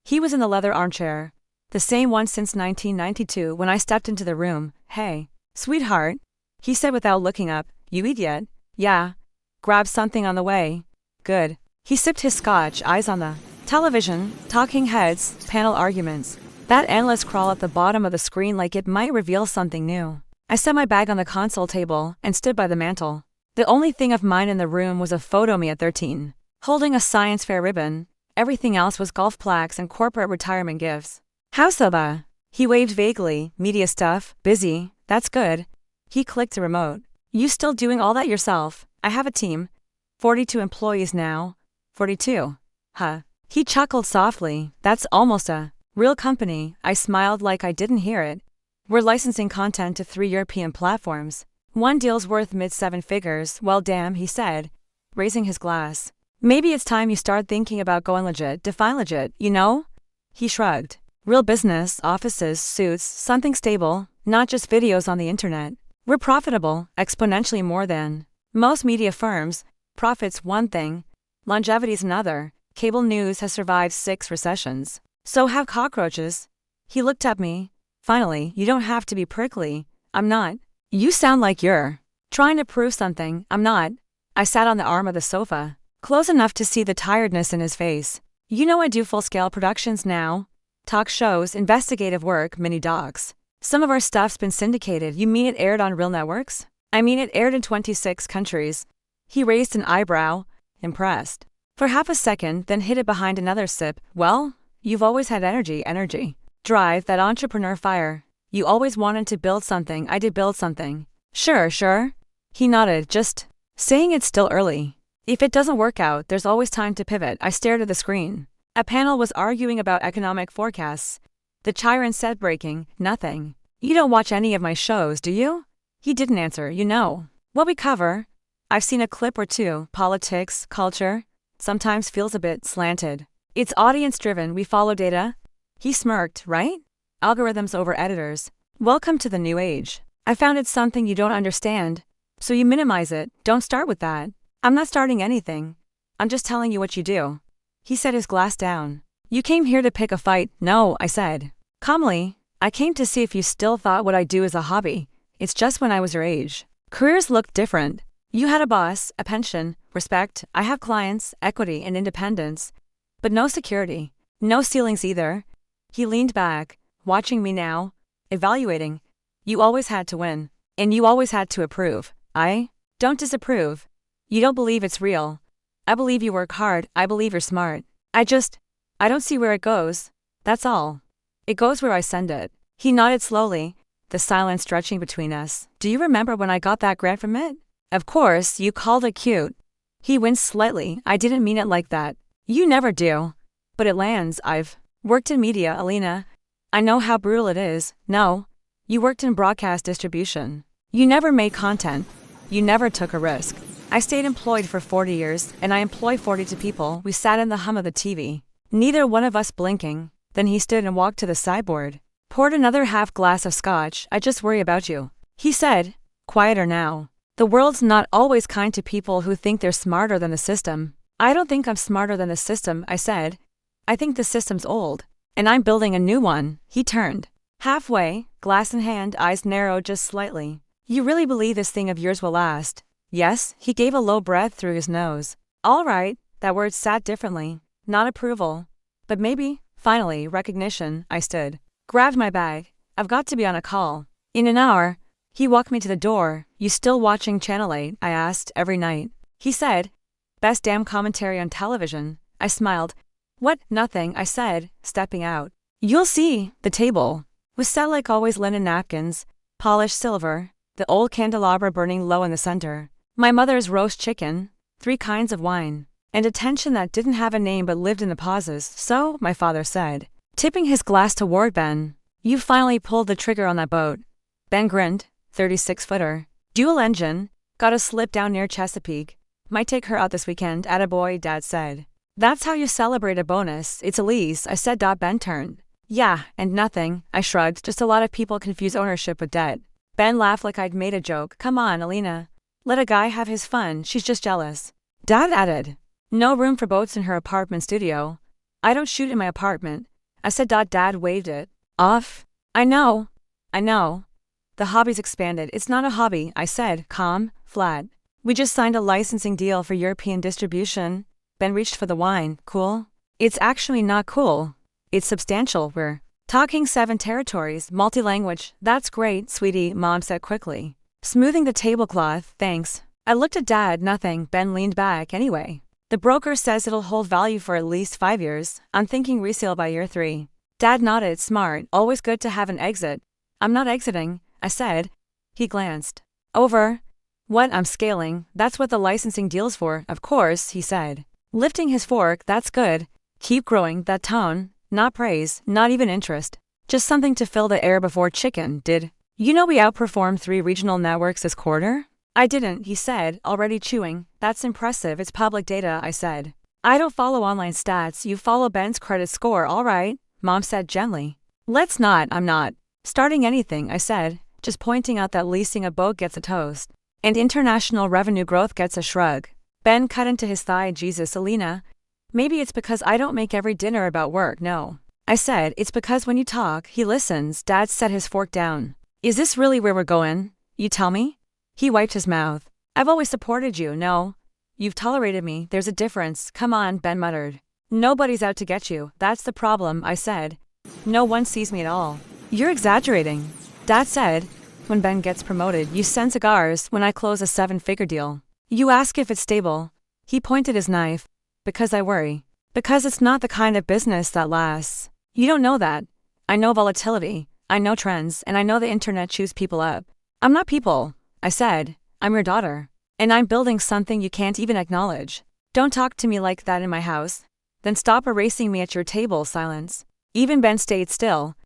He was in the leather armchair, the same one since 1992 when I stepped into the room. "Hey, sweetheart," he said without looking up. "You eat yet?" "Yeah. Grab something on the way." "Good." He sipped his scotch, eyes on the television, talking heads, panel arguments. That endless crawl at the bottom of the screen like it might reveal something new. I set my bag on the console table and stood by the mantel. The only thing of mine in the room was a photo of me at 13, holding a science fair ribbon. Everything else was golf plaques and corporate retirement gifts. "How's Soba?" He waved vaguely. "Media stuff, busy, that's good." He clicked the remote. "You still doing all that yourself?" "I have a team. 42 employees now." 42. Huh. He chuckled softly. "That's almost a real company." I smiled like I didn't hear it. "We're licensing content to 3 European platforms. One deal's worth mid-7 figures." "Well damn," he said, raising his glass. "Maybe it's time you start thinking about going legit." "Define legit, you know?" He shrugged. "Real business, offices, suits, something stable, not just videos on the internet. We're profitable, exponentially more than most media firms. Profit's one thing, longevity's another. Cable news has survived 6 recessions. So have cockroaches." He looked at me. "Finally, you don't have to be prickly." "I'm not." "You sound like you're trying to prove something." "I'm not." I sat on the arm of the sofa, close enough to see the tiredness in his face. "You know I do full-scale productions now. Talk shows, investigative work, mini-docs. Some of our stuff's been syndicated." "You mean it aired on real networks?" "I mean it aired in 26 countries. He raised an eyebrow, impressed. For half a second, then hid it behind another sip. "Well, you've always had energy. Drive, that entrepreneur fire. You always wanted to build something." "I did build something." Sure. He nodded, "Just saying it's still early. If it doesn't work out, there's always time to pivot." I stared at the screen. A panel was arguing about economic forecasts. The Chiron said, breaking, "Nothing. You don't watch any of my shows, do you?" He didn't answer. "You know what we cover?" "I've seen a clip or two." "Politics, culture. Sometimes feels a bit slanted." "It's audience-driven, we follow data." He smirked. "Right? Algorithms over editors. Welcome to the new age." "I found it's something you don't understand. So you minimize it." "Don't start with that." "I'm not starting anything. I'm just telling you what you do." He set his glass down. "You came here to pick a fight." "No," I said calmly. "I came to see if you still thought what I do is a hobby. It's just when I was your age, careers looked different. You had a boss, a pension, respect. I have clients, equity, and independence. But no security. No ceilings either." He leaned back, watching me now, evaluating. "You always had to win. And you always had to approve." "I don't disapprove. You don't believe it's real. I believe you work hard. I believe you're smart. I don't see where it goes. That's all. It goes where I send it." He nodded slowly, the silence stretching between us. "Do you remember when I got that grant from it?" "Of course, you called it cute." He winced slightly. "I didn't mean it like that." "You never do. But it lands. I've worked in media, Alina. I know how brutal it is." "No. You worked in broadcast distribution. You never made content. You never took a risk." "I stayed employed for 40 years, and I employ 42 people." We sat in the hum of the TV, neither one of us blinking. Then he stood and walked to the sideboard, poured another half glass of scotch. "I just worry about you," he said, quieter now. "The world's not always kind to people who think they're smarter than the system." "I don't think I'm smarter than the system," I said. "I think the system's old, and I'm building a new one." He turned. Halfway, glass in hand, eyes narrowed just slightly. "You really believe this thing of yours will last?" "Yes." He gave a low breath through his nose. "All right." That word sat differently. Not approval, but maybe, finally, recognition. I stood, grabbed my bag. "I've got to be on a call in an hour." He walked me to the door. "You still watching Channel 8?" I asked. "Every night." He said. "Best damn commentary on television." I smiled. "What?" "Nothing," I said, stepping out. "You'll see." The table was set like always, linen napkins, polished silver, the old candelabra burning low in the center, my mother's roast chicken, 3 kinds of wine, and attention that didn't have a name but lived in the pauses. "So," my father said, tipping his glass toward Ben, "you finally pulled the trigger on that boat." Ben grinned. 36-footer. Dual engine. Got a slip down near Chesapeake. "Might take her out this weekend." "Attaboy," Dad said. "That's how you celebrate a bonus." "It's a lease," I said. Ben turned. "Yeah, and nothing." I shrugged. "Just a lot of people confuse ownership with debt." Ben laughed like I'd made a joke. "Come on, Alina. Let a guy have his fun. She's just jealous." Dad added, "No room for boats in her apartment studio." "I don't shoot in my apartment." I said. Dad waved it off. I know. The hobby's expanded. It's not a hobby, I said, calm, flat. We just signed a licensing deal for European distribution. Ben reached for the wine. Cool? It's actually not cool. It's substantial. We're talking 7 territories, multi-language. That's great, sweetie, Mom said quickly. Smoothing the tablecloth, thanks. I looked at Dad, nothing. Ben leaned back. Anyway, the broker says it'll hold value for at least 5 years. I'm thinking resale by year 3. Dad nodded. Smart. Always good to have an exit. I'm not exiting, I said. He glanced over. What? I'm scaling. That's what the licensing deal's for, of course, he said. Lifting his fork. That's good. Keep growing. That tone. Not praise, not even interest. Just something to fill the air before chicken. Did you know we outperformed 3 regional networks this quarter? I didn't, he said, already chewing. That's impressive. It's public data, I said. I don't follow online stats. You follow Ben's credit score, all right, Mom said gently. Let's not. I'm not starting anything, I said, just pointing out that leasing a boat gets a toast. And international revenue growth gets a shrug. Ben cut into his thigh. Jesus, Alina. Maybe it's because I don't make every dinner about work, no. I said, it's because when you talk, he listens. Dad set his fork down. Is this really where we're going? You tell me? He wiped his mouth. I've always supported you, no? You've tolerated me, there's a difference. Come on, Ben muttered. Nobody's out to get you, that's the problem, I said. No one sees me at all. You're exaggerating. Dad said, when Ben gets promoted, you send cigars. When I close a 7-figure deal, you ask if it's stable. He pointed his knife. Because I worry. Because it's not the kind of business that lasts. You don't know that. I know volatility, I know trends, and I know the internet chews people up. I'm not people, I said. I'm your daughter. And I'm building something you can't even acknowledge. Don't talk to me like that in my house. Then stop erasing me at your table. Silence. Even Ben stayed still.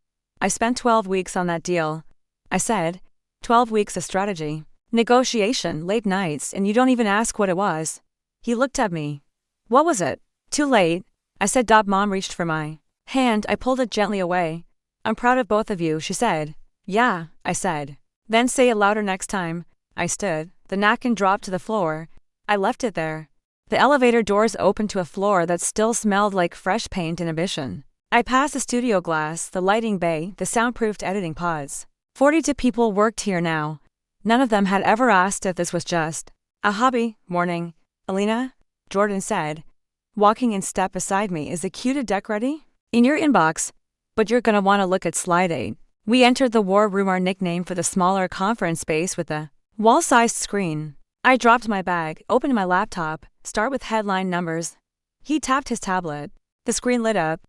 I spent 12 weeks on that deal, I said. 12 weeks of strategy, negotiation, late nights, and you don't even ask what it was. He looked at me. What was it? Too late, I said. Mom reached for my hand. I pulled it gently away. I'm proud of both of you, she said. Yeah, I said. Then say it louder next time. I stood. The napkin dropped to the floor. I left it there. The elevator doors opened to a floor that still smelled like fresh paint and ambition. I passed the studio glass, the lighting bay, the soundproofed editing pods. 42 people worked here now. None of them had ever asked if this was just a hobby. Morning, Alina, Jordan said, walking in step beside me. Is the Q2 deck ready? In your inbox. But you're gonna want to look at slide 8. We entered the war room, our nickname for the smaller conference space with a wall-sized screen. I dropped my bag, opened my laptop. Start with headline numbers. He tapped his tablet. The screen lit up.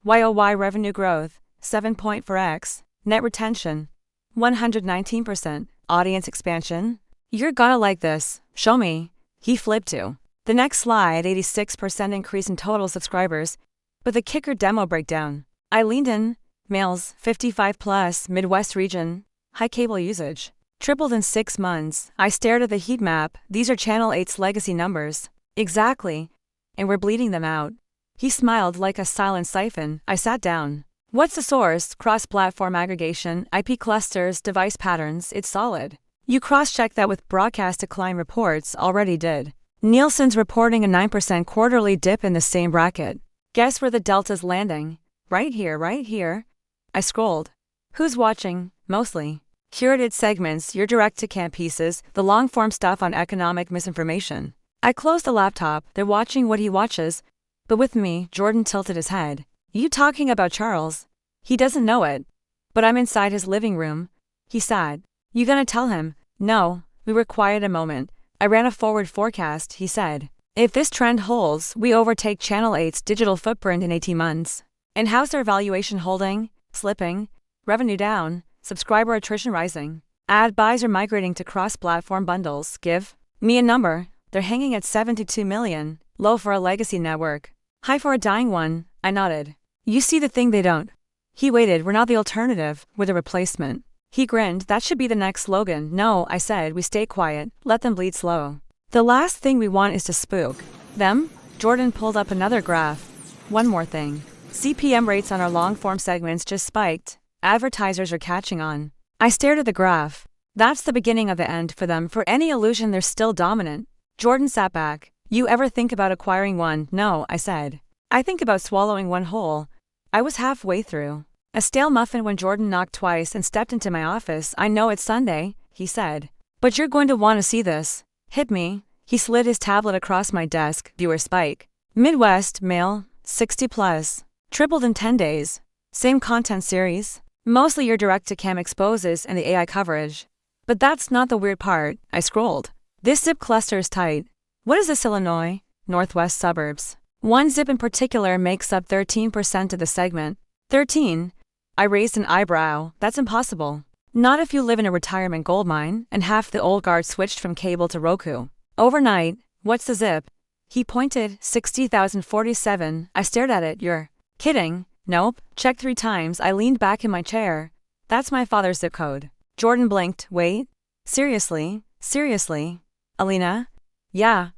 YoY revenue growth, 7.4x. Net retention, 119%. Audience expansion. You're gonna like this. Show me. He flipped to the next slide. 86% increase in total subscribers. But the kicker, demo breakdown. I leaned in. Males, 55 plus, Midwest region. High cable usage. Tripled in 6 months. I stared at the heat map. These are Channel 8's legacy numbers. Exactly. And we're bleeding them out. He smiled like a silent siphon. I sat down. What's the source? Cross-platform aggregation, IP clusters, device patterns. It's solid. You cross-check that with broadcast decline reports. Already did. Nielsen's reporting a 9% quarterly dip in the same bracket. Guess where the delta's landing? Right here. I scrolled. Who's watching? Mostly curated segments, your direct-to-camp pieces, the long-form stuff on economic misinformation. I closed the laptop. They're watching what he watches. But with me, Jordan tilted his head. You talking about Charles? He doesn't know it. But I'm inside his living room. He sighed. You gonna tell him? No. We were quiet a moment. I ran a forward forecast, he said. If this trend holds, we overtake Channel 8's digital footprint in 18 months. And how's their valuation holding? Slipping? Revenue down? Subscriber attrition rising? Ad buys are migrating to cross-platform bundles. Give me a number. They're hanging at 72 million. Low for a legacy network. High for a dying one. I nodded. You see the thing they don't. He waited. We're not the alternative. We're the replacement. He grinned. That should be the next slogan. No, I said. We stay quiet. Let them bleed slow. The last thing we want is to spook them. Jordan pulled up another graph. One more thing. CPM rates on our long-form segments just spiked. Advertisers are catching on. I stared at the graph. That's the beginning of the end for them. For any illusion they're still dominant. Jordan sat back. You ever think about acquiring one? No, I said. I think about swallowing one whole. I was halfway through a stale muffin when Jordan knocked twice and stepped into my office. I know it's Sunday, he said. But you're going to want to see this. Hit me. He slid his tablet across my desk. Viewer spike. Midwest, male, 60 plus. Tripled in 10 days. Same content series. Mostly your direct-to-cam exposes and the AI coverage. But that's not the weird part. I scrolled. This zip cluster is tight. What is this, Illinois? Northwest suburbs. One zip in particular makes up 13% of the segment. 13? I raised an eyebrow. That's impossible. Not if you live in a retirement goldmine and half the old guard switched from cable to Roku. Overnight. What's the zip? He pointed. 60,047. I stared at it. You're kidding. Nope. Checked 3 times. I leaned back in my chair. That's my father's zip code. Jordan blinked. Wait. Seriously? Seriously? Alina? Yeah.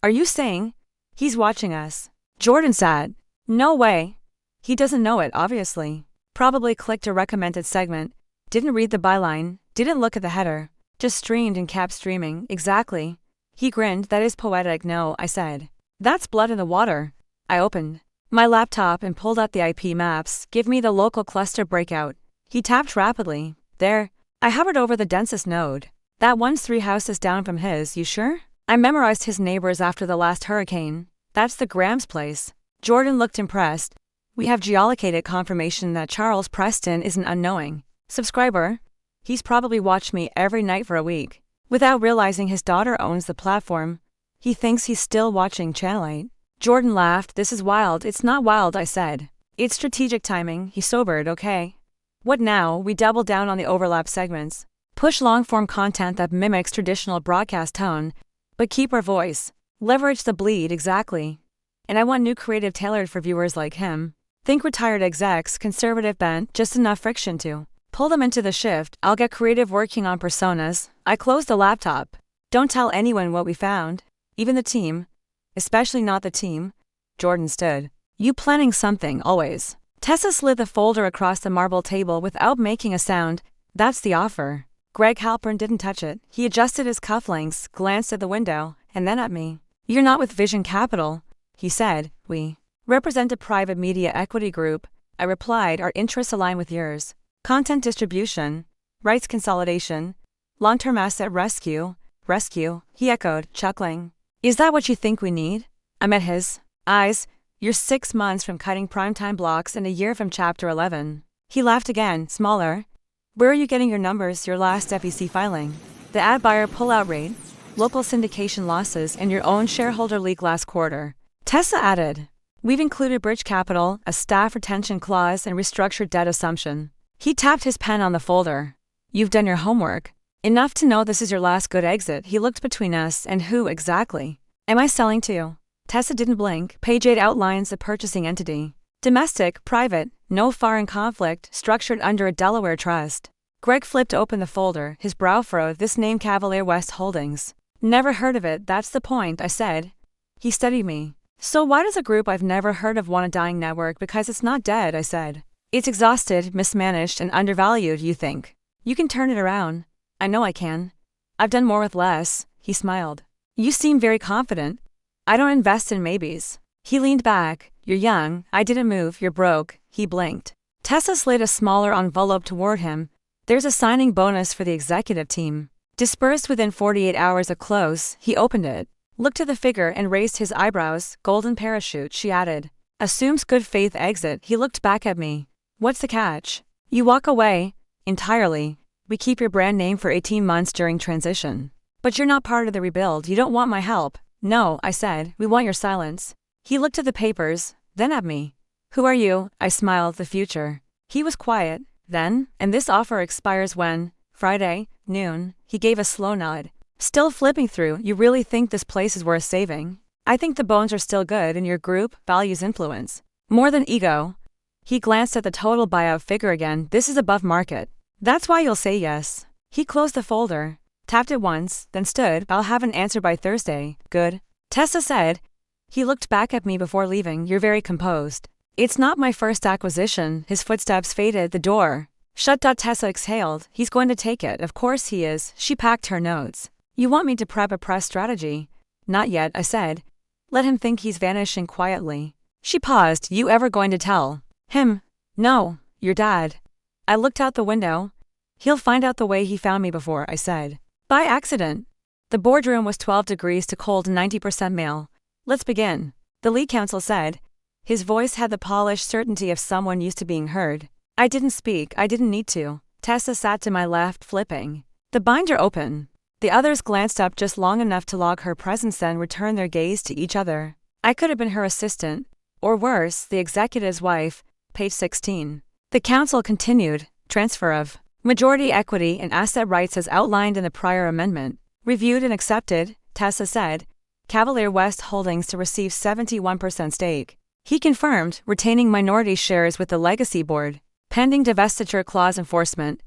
Are you saying? He's watching us. Jordan said. No way. He doesn't know it, obviously. Probably clicked a recommended segment. Didn't read the byline. Didn't look at the header. Just streamed and kept streaming. Exactly. He grinned. That is poetic. No, I said. That's blood in the water. I opened my laptop and pulled out the IP maps. Give me the local cluster breakout. He tapped rapidly. There. I hovered over the densest node. That one's 3 houses down from his. You sure? I memorized his neighbors after the last hurricane. That's the Grams place. Jordan looked impressed. We have geolocated confirmation that Charles Preston is an unknowing subscriber. He's probably watched me every night for a week. Without realizing his daughter owns the platform. He thinks he's still watching Channel 8. Jordan laughed. This is wild. It's not wild, I said. It's strategic timing. He sobered. Okay. What now? We double down on the overlap segments. Push long-form content that mimics traditional broadcast tone, but keep our voice. Leverage the bleed. Exactly. And I want new creative tailored for viewers like him. Think retired execs, conservative bent, just enough friction to pull them into the shift. I'll get creative working on personas. I closed the laptop. Don't tell anyone what we found. Even the team. Especially not the team. Jordan stood. You planning something, always. Tessa slid the folder across the marble table without making a sound. That's the offer. Greg Halpern didn't touch it. He adjusted his cufflinks, glanced at the window, and then at me. You're not with Vision Capital, he said. We represent a private media equity group. I replied. Our interests align with yours. Content distribution, rights consolidation, long-term asset rescue. Rescue, he echoed, chuckling. Is that what you think we need? I met his eyes. You're 6 months from cutting primetime blocks and a year from Chapter 11. He laughed again, smaller. Where are you getting your numbers, your last FEC filing? The ad buyer pullout rate, local syndication losses, and your own shareholder leak last quarter. Tessa added. We've included bridge capital, a staff retention clause, and restructured debt assumption. He tapped his pen on the folder. You've done your homework. Enough to know this is your last good exit. He looked between us. And who exactly am I selling to? Tessa didn't blink. Page 8 outlines the purchasing entity. Domestic, private, no foreign conflict, structured under a Delaware trust. Greg flipped open the folder, his brow furrowed. This name, Cavalier West Holdings. Never heard of it. That's the point, I said. He studied me. So why does a group I've never heard of want a dying network? Because it's not dead, I said. It's exhausted, mismanaged, and undervalued, you think. You can turn it around. I know I can. I've done more with less. He smiled. You seem very confident. I don't invest in maybes. He leaned back. You're young. I didn't move. You're broke. He blinked. Tessa slid a smaller envelope toward him. There's a signing bonus for the executive team. Dispersed within 48 hours of close. He opened it, looked at the figure, and raised his eyebrows. Golden parachute, she added. Assumes good faith exit. He looked back at me. What's the catch? You walk away. Entirely. We keep your brand name for 18 months during transition. But you're not part of the rebuild. You don't want my help. No, I said. We want your silence. He looked at the papers, then at me. Who are you? I smiled. The future. He was quiet. Then, and this offer expires when? Friday, noon. He gave a slow nod. Still flipping through. You really think this place is worth saving? I think the bones are still good and your group values influence. More than ego. He glanced at the total buyout figure again. This is above market. That's why you'll say yes. He closed the folder, tapped it once, then stood. I'll have an answer by Thursday. Good. Tessa said. He looked back at me before leaving. You're very composed. It's not my first acquisition. His footsteps faded. The door shut. Tessa exhaled. He's going to take it. Of course he is. She packed her notes. You want me to prep a press strategy? Not yet, I said. Let him think he's vanishing quietly. She paused. You ever going to tell him? No, your dad. I looked out the window. He'll find out the way he found me before, I said. By accident. The boardroom was 12 degrees to cold 90% male. Let's begin, the lead counsel said. His voice had the polished certainty of someone used to being heard. I didn't speak, I didn't need to. Tessa sat to my left, flipping the binder open. The others glanced up just long enough to log her presence, then returned their gaze to each other. I could have been her assistant, or worse, the executive's wife. Page 16. The counsel continued, transfer of majority equity and asset rights as outlined in the prior amendment. Reviewed and accepted, Tessa said. Cavalier West Holdings to receive 71% stake. He confirmed, retaining minority shares with the legacy board. Pending divestiture clause enforcement.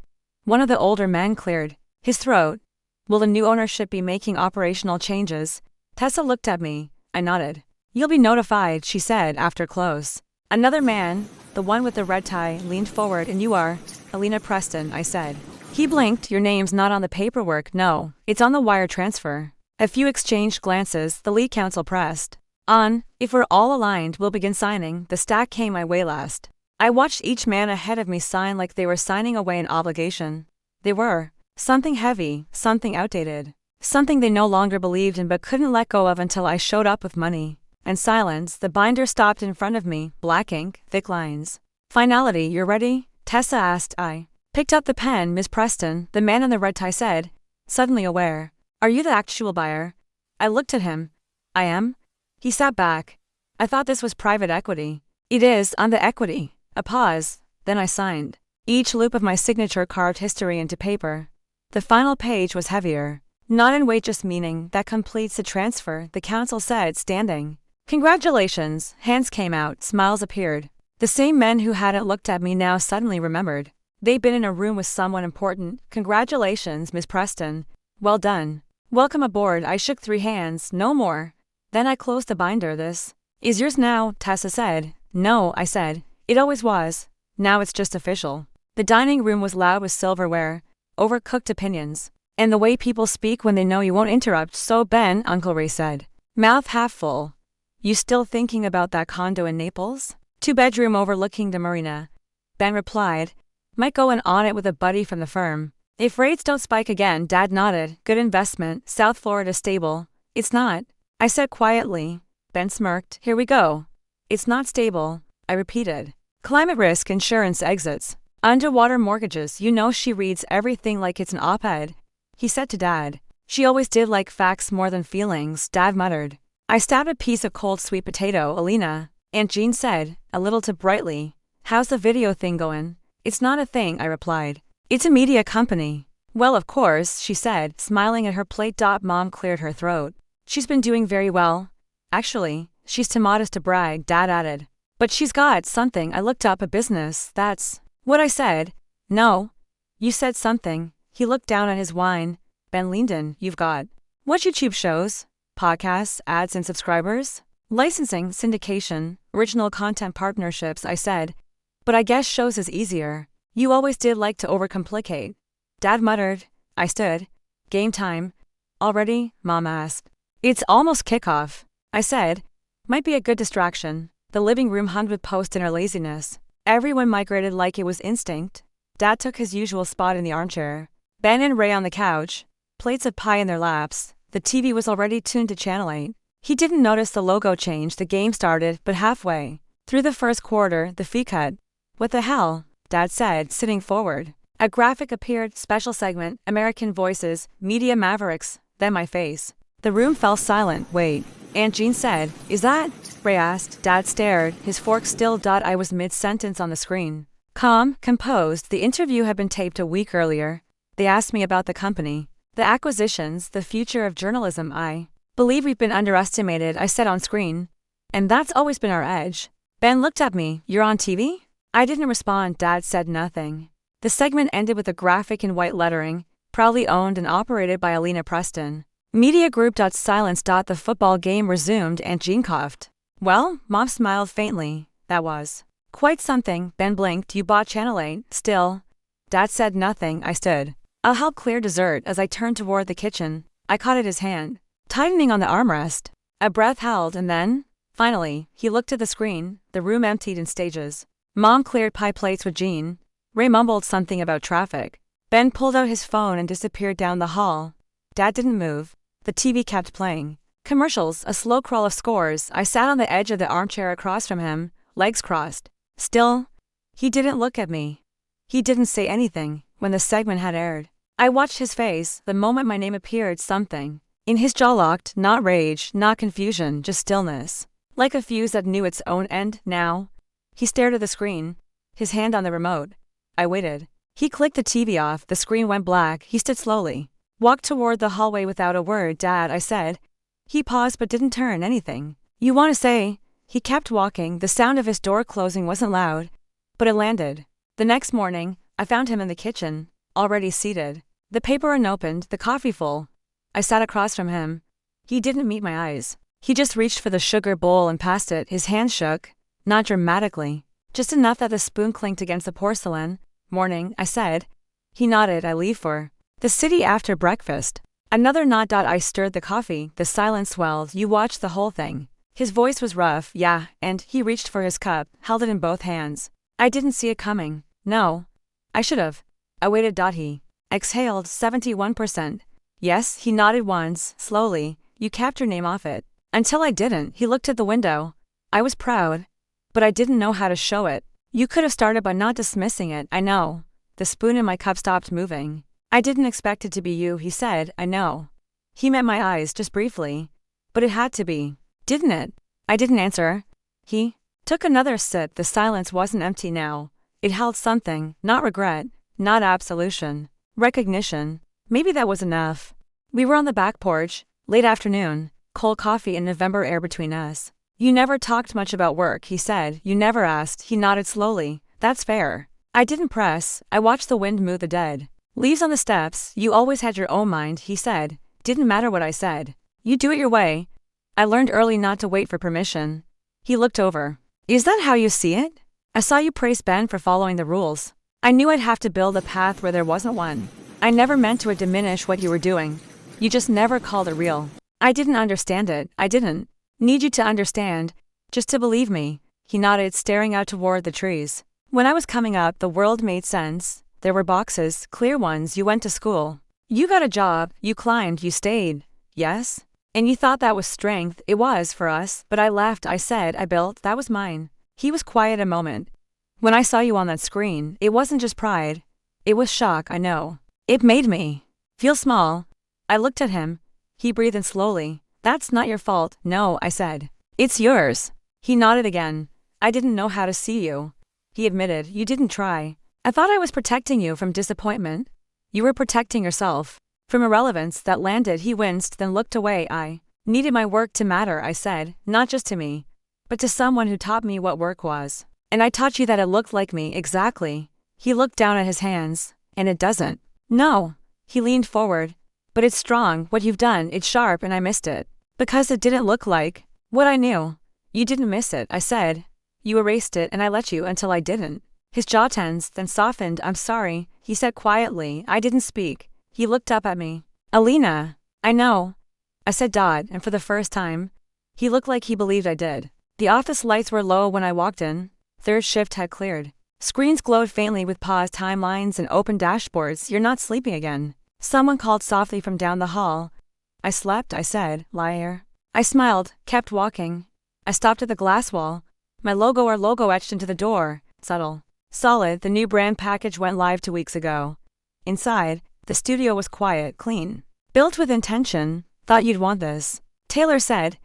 One of the older men cleared his throat. Will the new ownership be making operational changes? Tessa looked at me. I nodded. You'll be notified, she said after close. Another man, the one with the red tie, leaned forward. And you are? Alina Preston, I said. He blinked. Your name's not on the paperwork. No, it's on the wire transfer. A few exchanged glances. The lead counsel pressed on. If we're all aligned, we'll begin signing. The stack came my way last. I watched each man ahead of me sign like they were signing away an obligation. They were. Something heavy, something outdated. Something they no longer believed in but couldn't let go of until I showed up with money. And silence. The binder stopped in front of me, black ink, thick lines. Finality, you're ready? Tessa asked. I picked up the pen. Miss Preston, the man in the red tie said, suddenly aware. Are you the actual buyer? I looked at him. I am? He sat back. I thought this was private equity. It is, on the equity. A pause, then I signed. Each loop of my signature carved history into paper. The final page was heavier. Not in weight, just meaning. That completes the transfer, the counsel said, standing. Congratulations. Hands came out, smiles appeared. The same men who hadn't looked at me now suddenly remembered. They'd been in a room with someone important. Congratulations, Miss Preston. Well done. Welcome aboard. I shook 3 hands, no more. Then I closed the binder. This is yours now, Tessa said. No, I said. It always was. Now it's just official. The dining room was loud with silverware, overcooked opinions, and the way people speak when they know you won't interrupt. So Ben, Uncle Ray said, mouth half full. You still thinking about that condo in Naples? 2-bedroom overlooking the marina. Ben replied, might go in on it with a buddy from the firm. If rates don't spike again. Dad nodded. Good investment. South Florida stable. It's not. I said quietly. Ben smirked. Here we go. It's not stable, I repeated. Climate risk insurance exits. Underwater mortgages. You know she reads everything like it's an op-ed. He said to Dad. She always did like facts more than feelings, Dad muttered. I stabbed a piece of cold sweet potato. Alina, Aunt Jean said, a little too brightly. How's the video thing going? It's not a thing, I replied. It's a media company. Well, of course, she said, smiling at her plate. Mom cleared her throat. She's been doing very well. Actually, she's too modest to brag, Dad added. But she's got something. I looked up a business. That's what I said. No. You said something. He looked down at his wine. Ben leaned in. You've got what YouTube shows? Podcasts, ads and subscribers? Licensing, syndication, original content partnerships, I said. But I guess shows is easier. You always did like to overcomplicate. Dad muttered. I stood. Game time. Already? Mom asked. It's almost kickoff, I said. Might be a good distraction. The living room hummed with post-dinner laziness. Everyone migrated like it was instinct. Dad took his usual spot in the armchair. Ben and Ray on the couch, plates of pie in their laps. The TV was already tuned to Channel 8. He didn't notice the logo change. The game started, but halfway through the first quarter, the fee cut. What the hell? Dad said, sitting forward. A graphic appeared, special segment, American Voices, Media Mavericks, then my face. The room fell silent. Wait. Aunt Jean said, is that? Ray asked. Dad stared, his fork still. I was mid-sentence on the screen. Calm, composed. The interview had been taped a week earlier. They asked me about the company, the acquisitions, the future of journalism. I believe we've been underestimated, I said on screen. And that's always been our edge. Ben looked at me. You're on TV? I didn't respond. Dad said nothing. The segment ended with a graphic in white lettering, proudly owned and operated by Alina Preston. Media Group. Silence. The football game resumed. Aunt Jean coughed. Well, Mom smiled faintly. That was quite something. Ben blinked. You bought Channel 8, still. Dad said nothing. I stood. I'll help clear dessert. As I turned toward the kitchen, I caught at his hand, tightening on the armrest. A breath held and then, finally, he looked at the screen. The room emptied in stages. Mom cleared pie plates with Jean. Ray mumbled something about traffic. Ben pulled out his phone and disappeared down the hall. Dad didn't move. The TV kept playing. Commercials, a slow crawl of scores. I sat on the edge of the armchair across from him, legs crossed. Still, he didn't look at me. He didn't say anything when the segment had aired. I watched his face the moment my name appeared. Something in his jaw locked, not rage, not confusion, just stillness. Like a fuse that knew its own end. Now, he stared at the screen, his hand on the remote. I waited. He clicked the TV off, the screen went black. He stood slowly, walked toward the hallway without a word. Dad, I said. He paused but didn't turn. Anything you want to say? He kept walking. The sound of his door closing wasn't loud, but it landed. The next morning, I found him in the kitchen, already seated. The paper unopened, the coffee full. I sat across from him. He didn't meet my eyes. He just reached for the sugar bowl and passed it. His hand shook, not dramatically, just enough that the spoon clinked against the porcelain. Morning, I said. He nodded. I leave for the city after breakfast. Another nod. I stirred the coffee. The silence swelled. You watched the whole thing. His voice was rough. Yeah, and he reached for his cup, held it in both hands. I didn't see it coming. No. I should have. I waited. He exhaled. 71%. Yes, he nodded once, slowly. You kept your name off it. Until I didn't. He looked at the window. I was proud, but I didn't know how to show it. You could have started by not dismissing it. I know. The spoon in my cup stopped moving. I didn't expect it to be you, he said. I know. He met my eyes just briefly. But it had to be, didn't it? I didn't answer. He took another sip. The silence wasn't empty now. It held something, not regret, not absolution, recognition. Maybe that was enough. We were on the back porch, late afternoon, cold coffee and November air between us. You never talked much about work, he said. You never asked. He nodded slowly. That's fair. I didn't press. I watched the wind move the dead leaves on the steps. You always had your own mind, he said. Didn't matter what I said. You do it your way. I learned early not to wait for permission. He looked over. Is that how you see it? I saw you praise Ben for following the rules. I knew I'd have to build a path where there wasn't one. I never meant to diminish what you were doing. You just never called it real. I didn't understand it. I didn't need you to understand, just to believe me. He nodded, staring out toward the trees. When I was coming up, the world made sense. There were boxes, clear ones. You went to school. You got a job. You climbed. You stayed. Yes? And you thought that was strength. It was for us, but I left. I said, I built. That was mine. He was quiet a moment. When I saw you on that screen, it wasn't just pride. It was shock, I know. It made me feel small. I looked at him. He breathed in slowly. That's not your fault. No, I said. It's yours. He nodded again. I didn't know how to see you. He admitted. You didn't try. I thought I was protecting you from disappointment. You were protecting yourself from irrelevance. That landed. He winced, then looked away. I needed my work to matter, I said, not just to me, but to someone who taught me what work was. And I taught you that it looked like me. Exactly. He looked down at his hands. And it doesn't. No. He leaned forward. But it's strong. What you've done, it's sharp, and I missed it. Because it didn't look like what I knew. You didn't miss it, I said. You erased it, and I let you until I didn't. His jaw tensed, then softened. I'm sorry, he said quietly. I didn't speak. He looked up at me. Alina. I know. I said and for the first time, he looked like he believed I did. The office lights were low when I walked in. Third shift had cleared. Screens glowed faintly with paused timelines and open dashboards. You're not sleeping again. Someone called softly from down the hall. I slept, I said, liar. I smiled, kept walking. I stopped at the glass wall. My logo, our logo etched into the door. Subtle. Solid. The new brand package went live 2 weeks ago. Inside, the studio was quiet, clean. Built with intention. Thought you'd want this, Taylor said,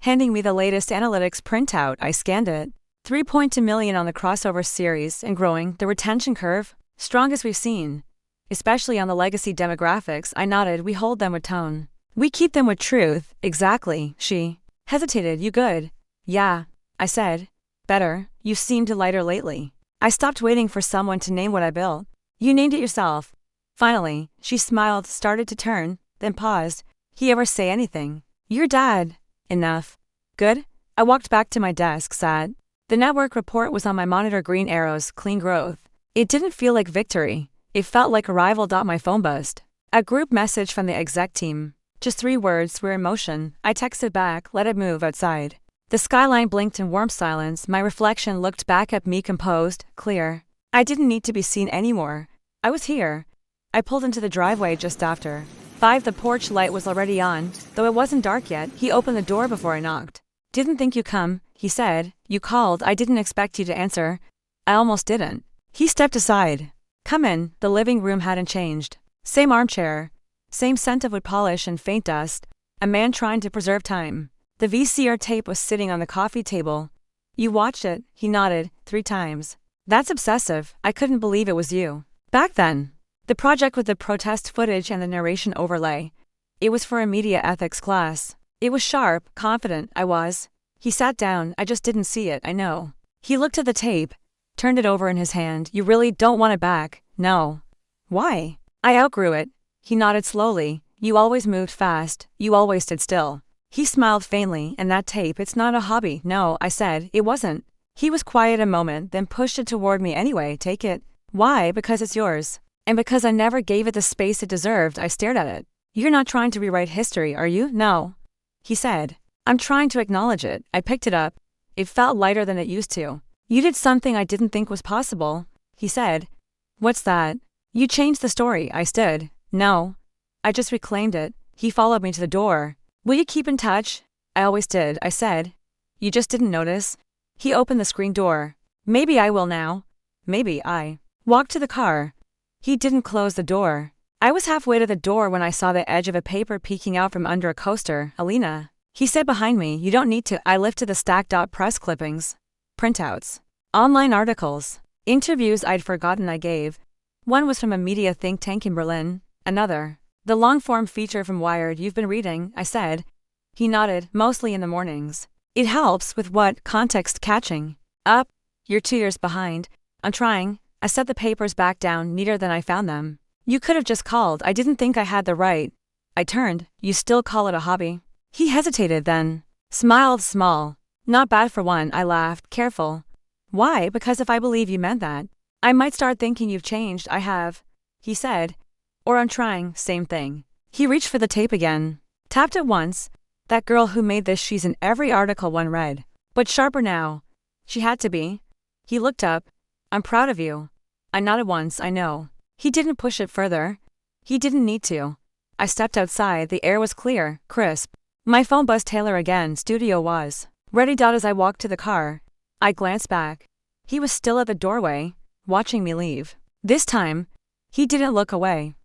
handing me the latest analytics printout. I scanned it. 3.2 million on the crossover series and growing. The retention curve, strongest we've seen. Especially on the legacy demographics. I nodded. We hold them with tone. We keep them with truth. Exactly. She hesitated. You good? Yeah, I said. Better. You seemed lighter lately. I stopped waiting for someone to name what I built. You named it yourself. Finally, she smiled, started to turn, then paused. He ever say anything? Your dad. Enough. Good? I walked back to my desk, sat. The network report was on my monitor. Green arrows, clean growth. It didn't feel like victory. It felt like arrival. My phone buzzed. A group message from the exec team. Just 3 words. We're in motion. I texted back, let it move outside. The skyline blinked in warm silence. My reflection looked back at me, composed, clear. I didn't need to be seen anymore. I was here. I pulled into the driveway just after 5. The porch light was already on, though it wasn't dark yet. He opened the door before I knocked. Didn't think you come, he said. You called. I didn't expect you to answer. I almost didn't. He stepped aside. Come in. The living room hadn't changed. Same armchair. Same scent of wood polish and faint dust. A man trying to preserve time. The VCR tape was sitting on the coffee table. You watched it, he nodded, 3 times. That's obsessive. I couldn't believe it was you. Back then. The project with the protest footage and the narration overlay. It was for a media ethics class. It was sharp, confident, I was. He sat down. I just didn't see it, I know. He looked at the tape, turned it over in his hand. You really don't want it back? No. Why? I outgrew it. He nodded slowly. You always moved fast. You always stood still. He smiled faintly. And that tape, it's not a hobby. No, I said. It wasn't. He was quiet a moment, then pushed it toward me anyway. Take it. Why? Because it's yours. And because I never gave it the space it deserved. I stared at it. You're not trying to rewrite history, are you? No. He said. I'm trying to acknowledge it. I picked it up. It felt lighter than it used to. You did something I didn't think was possible, he said. What's that? You changed the story. I stood. No. I just reclaimed it. He followed me to the door. Will you keep in touch? I always did, I said. You just didn't notice? He opened the screen door. Maybe I will now. Maybe. I walked to the car. He didn't close the door. I was halfway to the door when I saw the edge of a paper peeking out from under a coaster. Alina. He said behind me. You don't need to. I lifted the stacked up press clippings. Printouts. Online articles. Interviews I'd forgotten I gave. One was from a media think tank in Berlin. Another. The long-form feature from Wired you've been reading, I said. He nodded, mostly in the mornings. It helps with what? Context catching. Up. You're 2 years behind. I'm trying. I set the papers back down neater than I found them. You could have just called. I didn't think I had the right. I turned. You still call it a hobby? He hesitated then. Smiled small. Not bad for one, I laughed. Careful. Why? Because if I believe you meant that, I might start thinking you've changed. I have. He said. Or I'm trying. Same thing. He reached for the tape again. Tapped it once. That girl who made this, she's in every article one read. But sharper now. She had to be. He looked up. I'm proud of you. I nodded once. I know. He didn't push it further. He didn't need to. I stepped outside. The air was clear, crisp. My phone buzzed. Taylor again. Studio was ready. As I walked to the car, I glanced back. He was still at the doorway, watching me leave. This time, he didn't look away.